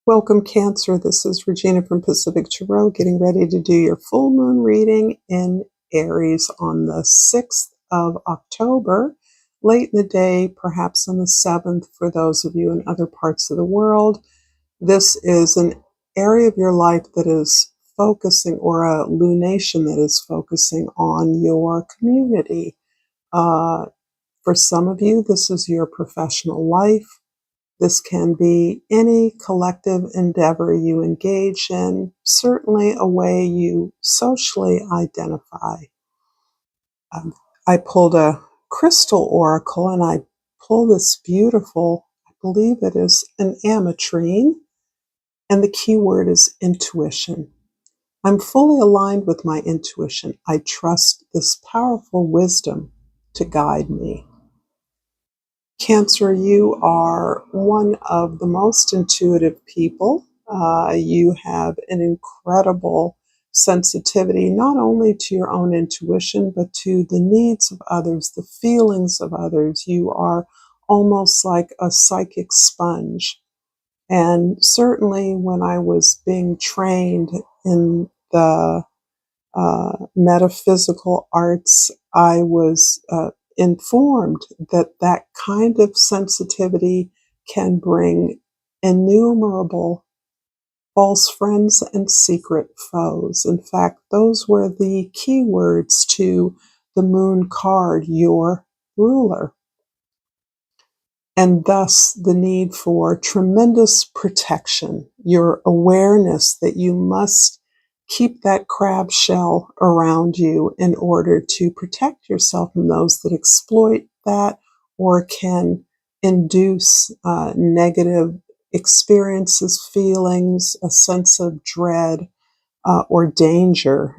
Welcome, Cancer. This is Regina from Pacific Tarot, getting ready to do your full moon reading in Aries on the 6th of October, late in the day, perhaps on the 7th for those of you in other parts of the world. This is an area of your life that is focusing, or a lunation that is focusing on your community. For some of you, this is your professional life. This can be any collective endeavor you engage in, certainly a way you socially identify. I pulled a crystal oracle and I pulled this beautiful, I believe it is an ametrine, and the key word is intuition. I'm fully aligned with my intuition. I trust this powerful wisdom to guide me. Cancer, you are one of the most intuitive people. You have an incredible sensitivity, not only to your own intuition, but to the needs of others, the feelings of others. You are almost like a psychic sponge. And certainly when I was being trained in the metaphysical arts, I was informed that that kind of sensitivity can bring innumerable false friends and secret foes. In fact, those were the key words to the moon card, your ruler, and thus the need for tremendous protection, your awareness that you must keep that crab shell around you in order to protect yourself from those that exploit that or can induce negative experiences, feelings, a sense of dread or danger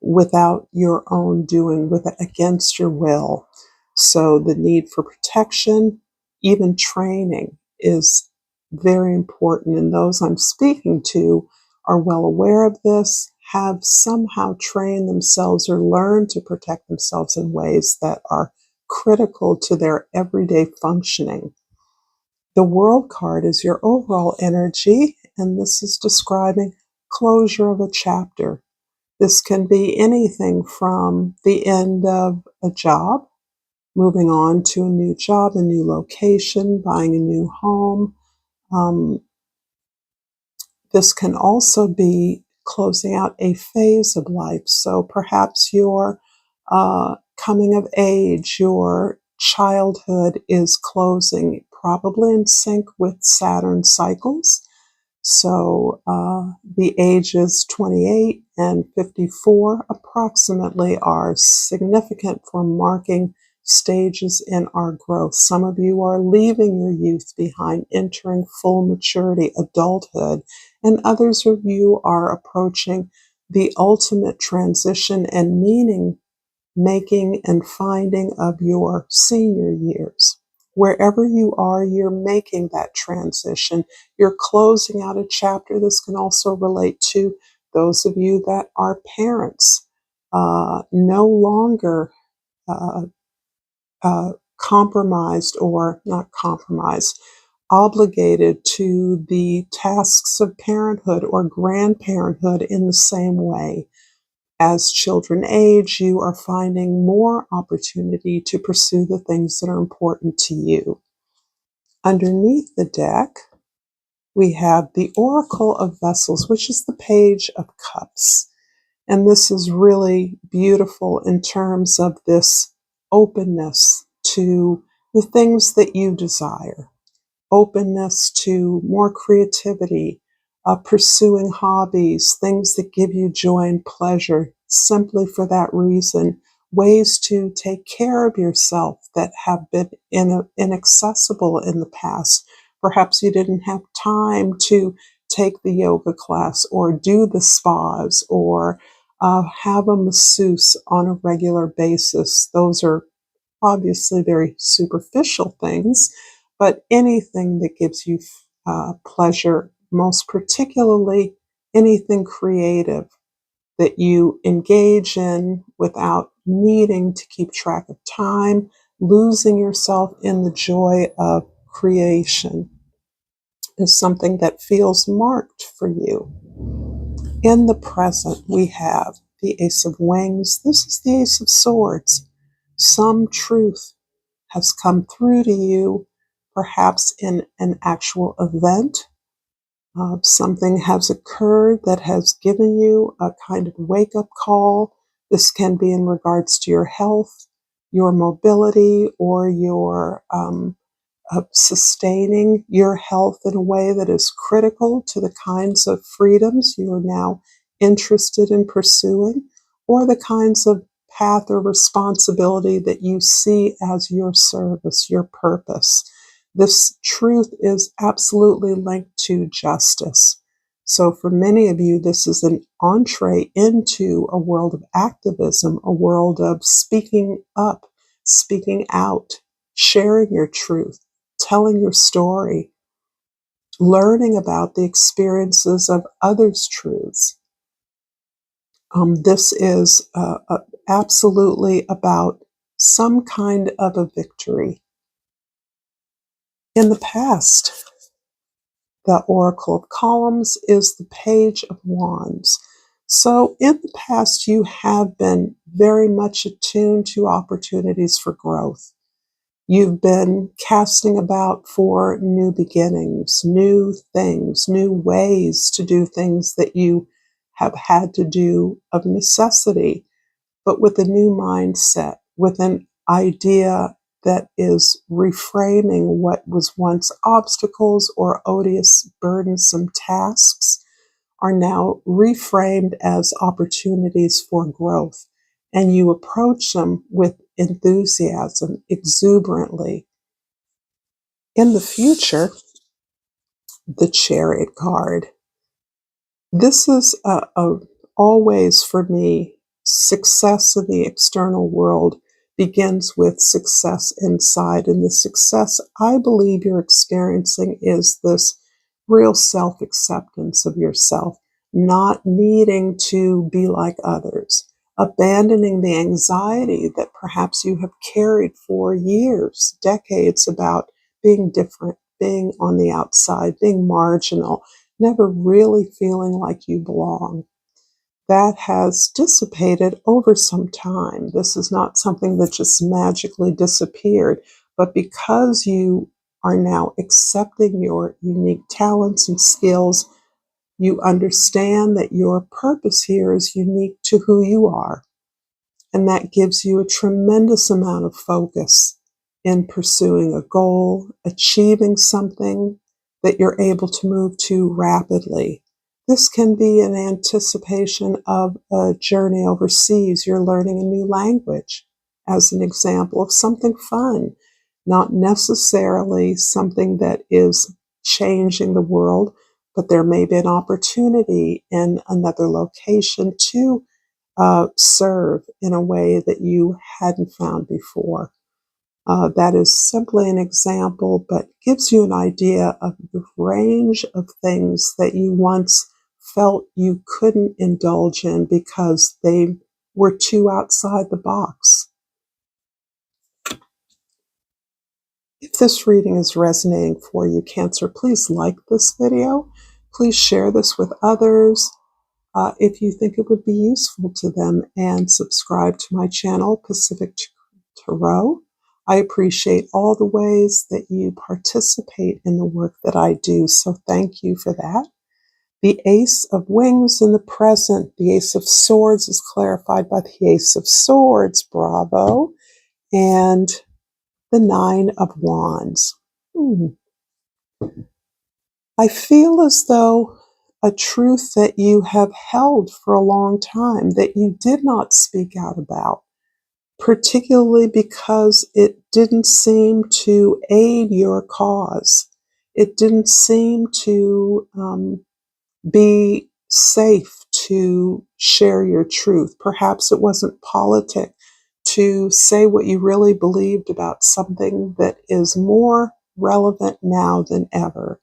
without your own doing, against your will. So the need for protection, even training, is very important. And those I'm speaking to are well aware of this, have somehow trained themselves or learned to protect themselves in ways that are critical to their everyday functioning. The World card is your overall energy, and this is describing closure of a chapter. This can be anything from the end of a job, moving on to a new job, a new location, buying a new home. This can also be closing out a phase of life. So perhaps your coming of age, your childhood is closing, probably in sync with Saturn cycles. So the ages 28 and 54 approximately are significant for marking stages in our growth. Some of you are leaving your youth behind, entering full maturity, adulthood, and others of you are approaching the ultimate transition and meaning making and finding of your senior years. Wherever you are, you're making that transition. You're closing out a chapter. This can also relate to those of you that are parents, no longer compromised, or not compromised, obligated to the tasks of parenthood or grandparenthood in the same way. As children age, you are finding more opportunity to pursue the things that are important to you. Underneath the deck, we have the Oracle of Vessels, which is the Page of Cups. And this is really beautiful in terms of this openness to the things that you desire, openness to more creativity, pursuing hobbies, things that give you joy and pleasure simply for that reason, ways to take care of yourself that have been inaccessible in the past. Perhaps you didn't have time to take the yoga class or do the spas or have a masseuse on a regular basis. Those are obviously very superficial things, but anything that gives you pleasure, most particularly anything creative that you engage in without needing to keep track of time, losing yourself in the joy of creation. is something that feels marked for you. In the present, we have the Ace of Wings. This is the Ace of Swords. Some truth has come through to you, perhaps in an actual event. Something has occurred that has given you a kind of wake-up call. This can be in regards to your health, your mobility, or your sustaining your health in a way that is critical to the kinds of freedoms you are now interested in pursuing, or the kinds of path or responsibility that you see as your service, your purpose. This truth is absolutely linked to justice. So for many of you, this is an entree into a world of activism, a world of speaking up, speaking out, sharing your truth, telling your story, learning about the experiences of others' truths. This is absolutely about some kind of a victory. In the past, the Oracle of Columns is the Page of Wands. So in the past, you have been very much attuned to opportunities for growth. You've been casting about for new beginnings, new things, new ways to do things that you have had to do of necessity, but with a new mindset, with an idea that is reframing what was once obstacles or odious, burdensome tasks are now reframed as opportunities for growth. And you approach them with enthusiasm, exuberantly. In the future, the Chariot card. This is always, for me, success in the external world begins with success inside. And the success I believe you're experiencing is this real self-acceptance of yourself, not needing to be like others, abandoning the anxiety that perhaps you have carried for years, decades, about being different, being on the outside, being marginal, never really feeling like you belong. That has dissipated over some time. This is not something that just magically disappeared, but because you are now accepting your unique talents and skills, you understand that your purpose here is unique to who you are. And that gives you a tremendous amount of focus in pursuing a goal, achieving something that you're able to move to rapidly. This can be an anticipation of a journey overseas. You're learning a new language, as an example of something fun, not necessarily something that is changing the world, but there may be an opportunity in another location to serve in a way that you hadn't found before. That is simply an example, but gives you an idea of the range of things that you once felt you couldn't indulge in because they were too outside the box. If this reading is resonating for you, Cancer, please like this video. Please share this with others. If you think it would be useful to them, and subscribe to my channel, Pacific Tarot. I appreciate all the ways that you participate in the work that I do, so thank you for that. The Ace of Wings in the present, the Ace of Swords is clarified by the Ace of Swords, bravo, and the Nine of Wands. I feel as though a truth that you have held for a long time that you did not speak out about, particularly because it didn't seem to aid your cause. It didn't seem to be safe to share your truth. Perhaps it wasn't politic to say what you really believed about something that is more relevant now than ever,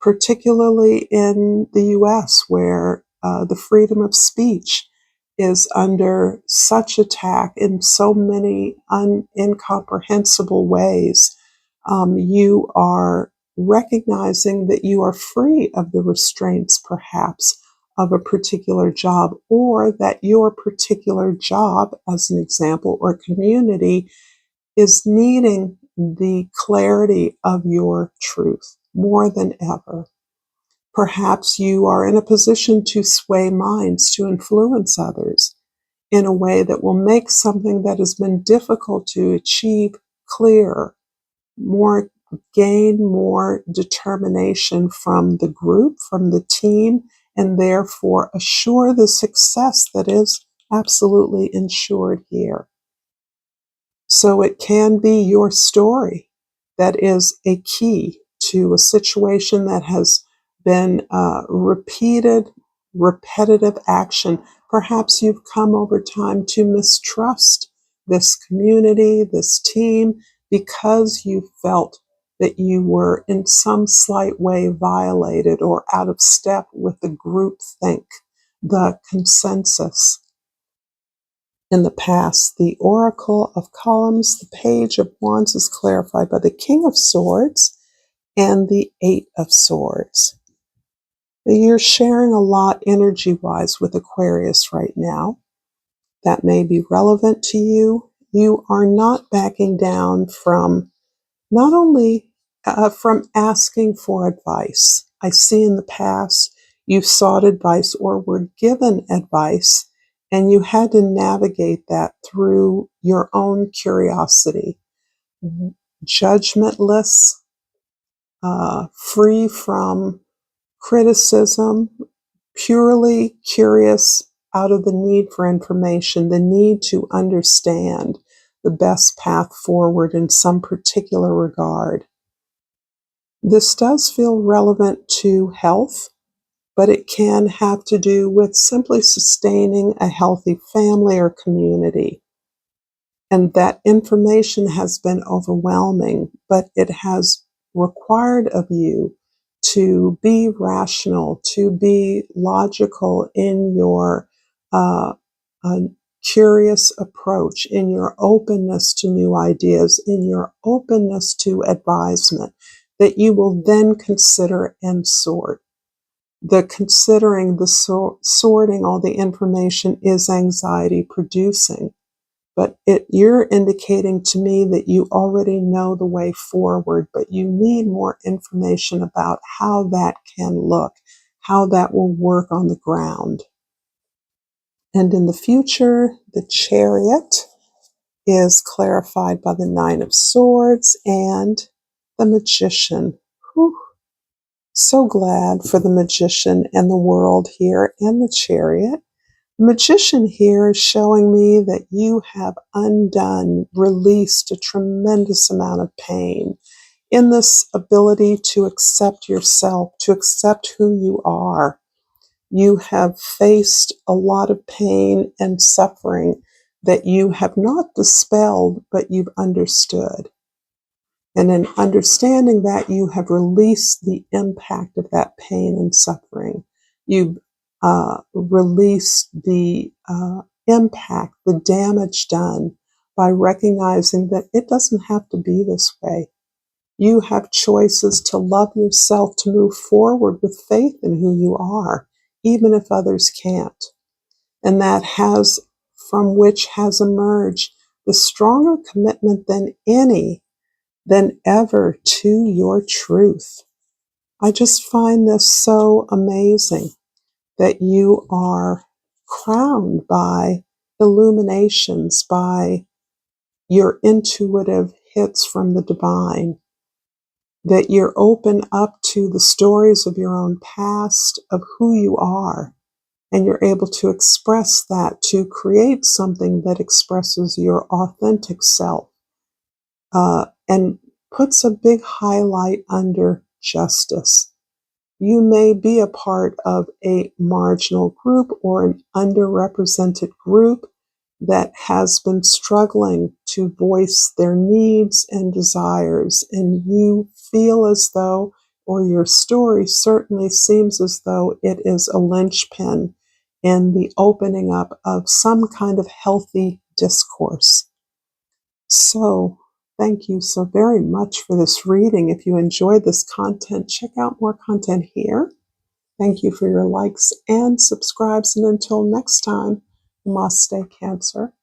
particularly in the US, where the freedom of speech is under such attack in so many incomprehensible ways. You are recognizing that you are free of the restraints, perhaps, of a particular job, or that your particular job, as an example, or community is needing the clarity of your truth more than ever. Perhaps you are in a position to sway minds, to influence others in a way that will make something that has been difficult to achieve clear, more gain more determination from the group, from the team, and therefore assure the success that is absolutely ensured here. So it can be your story that is a key to a situation that has been repeated, repetitive action. Perhaps you've come over time to mistrust this community, this team, because you felt that you were in some slight way violated or out of step with the group think, the consensus. In the past, the Oracle of Columns, the Page of Wands is clarified by the King of Swords and the Eight of Swords. You're sharing a lot energy-wise with Aquarius right now. That may be relevant to you. You are not backing down from not only from asking for advice. I see in the past you sought advice or were given advice, and you had to navigate that through your own curiosity, judgmentless, free from criticism, purely curious out of the need for information, the need to understand the best path forward in some particular regard. This does feel relevant to health, but it can have to do with simply sustaining a healthy family or community. And that information has been overwhelming, but it has required of you to be rational, to be logical in your uh, curious approach, in your openness to new ideas, in your openness to advisement, that you will then consider and sort. The considering, the sorting all the information is anxiety producing. But you're indicating to me that you already know the way forward, but you need more information about how that can look, how that will work on the ground. And in the future, the Chariot is clarified by the Nine of Swords and the Magician. Whew. So glad for the Magician and the world here and the Chariot. The Magician here is showing me that you have undone, released a tremendous amount of pain in this ability to accept yourself, to accept who you are. You have faced a lot of pain and suffering that you have not dispelled, but you've understood. And in understanding that, you have released the impact of that pain and suffering. You've released the impact, the damage done by recognizing that it doesn't have to be this way. You have choices to love yourself, to move forward with faith in who you are, even if others can't. And that has, from which has emerged the stronger commitment than ever to your truth. I just find this so amazing that you are crowned by illuminations, by your intuitive hits from the divine, that you're open up to the stories of your own past, of who you are, and you're able to express that, to create something that expresses your authentic self, and puts a big highlight under justice. You may be a part of a marginal group or an underrepresented group that has been struggling to voice their needs and desires, and you feel as though, or your story certainly seems as though it is a linchpin in the opening up of some kind of healthy discourse. So, Thank you so very much for this reading. If you enjoyed this content, check out more content here. Thank you for your likes and subscribes. And until next time, Namaste, Cancer.